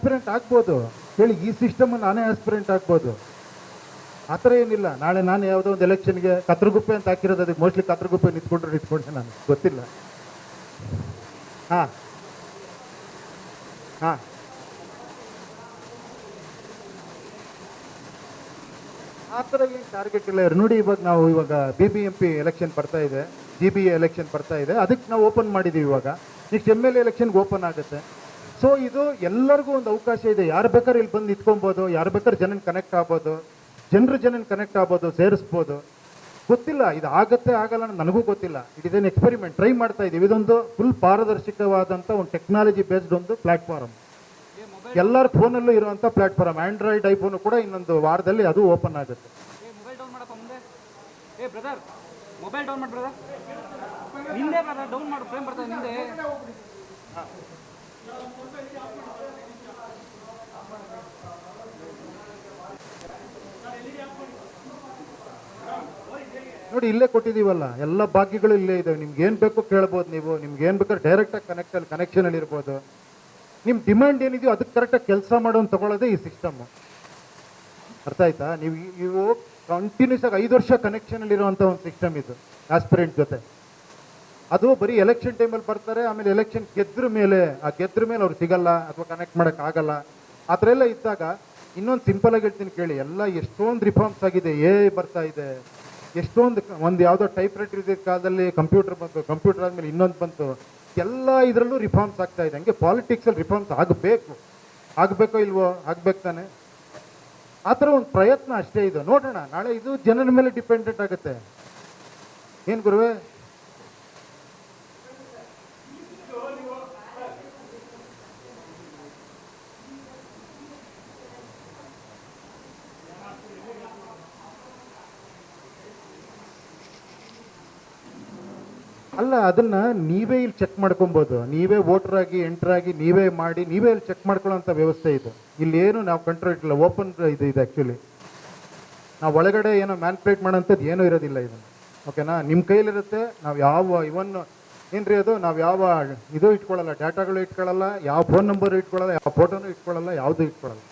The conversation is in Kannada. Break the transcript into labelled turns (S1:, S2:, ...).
S1: ಆಸ್ಪಿರೆಂಟ್ ಆಗ್ಬೋದು ಹೇಳಿ, ಈ ಸಿಸ್ಟಮ್ ನಾನೇ ಆಸ್ಪಿರೆಂಟ್ ಆಗ್ಬೋದು, ಆ ಥರ ಏನಿಲ್ಲ. ನಾಳೆ ನಾನು ಯಾವುದೋ ಒಂದು ಎಲೆಕ್ಷನ್ಗೆ ಕತ್ರಗುಪ್ಪೆ ಅಂತ ಹಾಕಿರೋದು, ಅದಕ್ಕೆ ಮೋಸ್ಟ್ಲಿ ಕತ್ರಗುಪ್ಪೆ ನಿಂತ್ಕೊಂಡೆ ನಾನು ಗೊತ್ತಿಲ್ಲ. ಹಾಂ ಹಾಂ ಆ ಥರ ಏನು ಟಾರ್ಗೆಟ್ ಇಲ್ಲ ನೋಡಿ. ಇವಾಗ BBMP ಎಲೆಕ್ಷನ್ ಬರ್ತಾ ಇದೆ, GBA ಎಲೆಕ್ಷನ್ ಬರ್ತಾ ಇದೆ, ಅದಕ್ಕೆ ನಾವು ಓಪನ್ ಮಾಡಿದ್ದೀವಿ. ಇವಾಗ ನೆಕ್ಸ್ಟ್ MLA ಎಲೆಕ್ಷನ್ಗೆ ಓಪನ್ ಆಗುತ್ತೆ. ಸೊ ಇದು ಎಲ್ಲರಿಗೂ ಒಂದು ಅವಕಾಶ ಇದೆ. ಯಾರು ಬೇಕಾದ್ರೆ ಇಲ್ಲಿ ಬಂದು ನಿಂತ್ಕೊಬೋದು, ಯಾರು ಬೇಕಾದ್ರೆ ಜನನ ಕನೆಕ್ಟ್ ಆಗ್ಬೋದು, ಜನನ ಕನೆಕ್ಟ್ ಆಗ್ಬೋದು, ಸೇರಿಸ್ಬೋದು. ಗೊತ್ತಿಲ್ಲ ಇದು ಆಗತ್ತೆ ಆಗಲ್ಲ ಅಂತ ನನಗೂ ಗೊತ್ತಿಲ್ಲ. It is N experiment, try ಮಾಡ್ತಾ ಇದ್ದೀವಿ. ಇದೊಂದು ಫುಲ್ ಪಾರದರ್ಶಕವಾದಂಥ ಒಂದು ಟೆಕ್ನಾಲಜಿ ಬೇಸ್ಡ್ ಒಂದು ಪ್ಲಾಟ್ಫಾರ್ಮ್, ಎಲ್ಲರ ಫೋನಲ್ಲೂ ಇರುವಂಥ ಪ್ಲಾಟ್ಫಾರ್ಮ್. ಆಂಡ್ರಾಯ್ಡ್, ಐಫೋನು ಕೂಡ ಇನ್ನೊಂದು ವಾರದಲ್ಲಿ ಅದು ಓಪನ್ ಆಗುತ್ತೆ.
S2: ಮೊಬೈಲ್ ಡೌನ್ ಮಾಡಪ್ಪ ಮುಂದೆ. ಬ್ರದರ್ ಮೊಬೈಲ್ ಡೌನ್ ಮಾಡಿ ಬ್ರದರ್, ನಿಂದೆ ಬ್ರದರ್ ಡೌನ್ ಮಾಡು, ಫ್ರೇಮ್ ಬರ್ತದೆ ನಿಂದೆ.
S1: ನೋಡಿ ಇಲ್ಲೇ ಕೊಟ್ಟಿದ್ದೀವಲ್ಲ, ಎಲ್ಲ ಭಾಗ್ಯಗಳು ಇಲ್ಲೇ ಇದ್ದಾವೆ. ನಿಮ್ಗೆ ಏನು ಬೇಕೋ ಕೇಳ್ಬೋದು ನೀವು, ನಿಮ್ಗೆ ಏನು ಬೇಕಾದ್ರೆ ಡೈರೆಕ್ಟಾಗಿ ಕನೆಕ್ಷನಲ್ಲಿ ಇರ್ಬೋದು. ನಿಮ್ಮ ಡಿಮ್ಯಾಂಡ್ ಏನಿದೆಯೋ ಅದಕ್ಕೆ ಕರೆಕ್ಟಾಗಿ ಕೆಲಸ ಮಾಡೋನು ತಗೊಳ್ಳೋದೇ ಈ ಸಿಸ್ಟಮ್ಮು. ಅರ್ಥ ಆಯ್ತಾ? ನೀವು ಕಂಟಿನ್ಯೂಸ್ ಆಗಿ 5 ವರ್ಷ ಕನೆಕ್ಷನಲ್ಲಿರುವಂಥ ಒಂದು ಸಿಸ್ಟಮ್ ಇದು ಆಸ್ಪಿರೆಂಟ್ ಜೊತೆ. ಅದು ಬರೀ ಎಲೆಕ್ಷನ್ ಟೈಮಲ್ಲಿ ಬರ್ತಾರೆ, ಆಮೇಲೆ ಎಲೆಕ್ಷನ್ ಗೆದ್ರ ಮೇಲೆ ಅವ್ರು ಸಿಗಲ್ಲ ಅಥವಾ ಕನೆಕ್ಟ್ ಮಾಡೋಕ್ಕಾಗಲ್ಲ. ಆ ಥರ ಎಲ್ಲ ಇದ್ದಾಗ ಇನ್ನೊಂದು ಸಿಂಪಲ್ ಆಗಿ ಹೇಳ್ತೀನಿ ಕೇಳಿ, ಎಲ್ಲ ಎಷ್ಟೊಂದು ರಿಫಾರ್ಮ್ಸ್ ಆಗಿದೆ. ಬರ್ತಾ ಇದೆ, ಎಷ್ಟೊಂದು ಒಂದು ಯಾವುದೋ ಟೈಪ್ ರೈಟರ್ ಇದ್ದ ಕಾಲದಲ್ಲಿ ಕಂಪ್ಯೂಟರ್ ಬಂತು, ಕಂಪ್ಯೂಟರ್ ಆದಮೇಲೆ ಇನ್ನೊಂದು ಬಂತು. ಎಲ್ಲ ಇದರಲ್ಲೂ ರಿಫಾರ್ಮ್ಸ್ ಆಗ್ತಾ ಇದೆ. ಹಂಗೆ ಪಾಲಿಟಿಕ್ಸಲ್ಲಿ ರಿಫಾರ್ಮ್ಸ್ ಆಗಬೇಕೋ ಇಲ್ವೋ, ಆಗ್ಬೇಕು ತಾನೆ. ಆ ಥರ ಒಂದು ಪ್ರಯತ್ನ ಅಷ್ಟೇ ಇದು. ನೋಡೋಣ, ನಾಳೆ ಇದು ಜನರ ಮೇಲೆ ಡಿಪೆಂಡೆಂಟ್ ಆಗುತ್ತೆ. ಏನು ಗುರುವೇ? ಅಲ್ಲ, ಅದನ್ನ ನೀವೇ ಇಲ್ಲಿ ಚೆಕ್ ಮಾಡ್ಕೊಬೋದು. ನೀವೇ ವೋಟರ್ ಆಗಿ ಎಂಟರ್ ಆಗಿ ನೀವೇ ಮಾಡಿ ನೀವೇ ಇಲ್ಲಿ ಚೆಕ್ ಮಾಡ್ಕೊಳ್ಳೋಂಥ ವ್ಯವಸ್ಥೆ ಇದು. ಇಲ್ಲಿ ಏನು ನಾವು ಕಂಟ್ರೋಲ್ ಇಟ್ಟಿಲ್ಲ, ಓಪನ್ ಇದು ಆ್ಯಕ್ಚುಲಿ. ನಾವು ಒಳಗಡೆ ಏನೋ ಮ್ಯಾನ್ಪ್ಯುಲೇಟ್ ಮಾಡೋಂಥದ್ದು ಏನೂ ಇರೋದಿಲ್ಲ ಇದು. ಓಕೆನಾ? ನಿಮ್ಮ ಕೈಲಿರುತ್ತೆ. ನಾವು ಯಾವ ಏನ್ರಿ ಅದು, ನಾವು ಯಾವ ಇದು ಇಟ್ಕೊಳ್ಳಲ್ಲ, ಡಾಟಾಗಳು ಇಟ್ಕೊಳ್ಳಲ್ಲ, ಯಾವ ಫೋನ್ ನಂಬರ್ ಇಟ್ಕೊಳ್ಳಲ್ಲ, ಯಾವ ಫೋಟೋನು ಇಟ್ಕೊಳ್ಳಲ್ಲ, ಯಾವುದೂ ಇಟ್ಕೊಳ್ಳಲ್ಲ.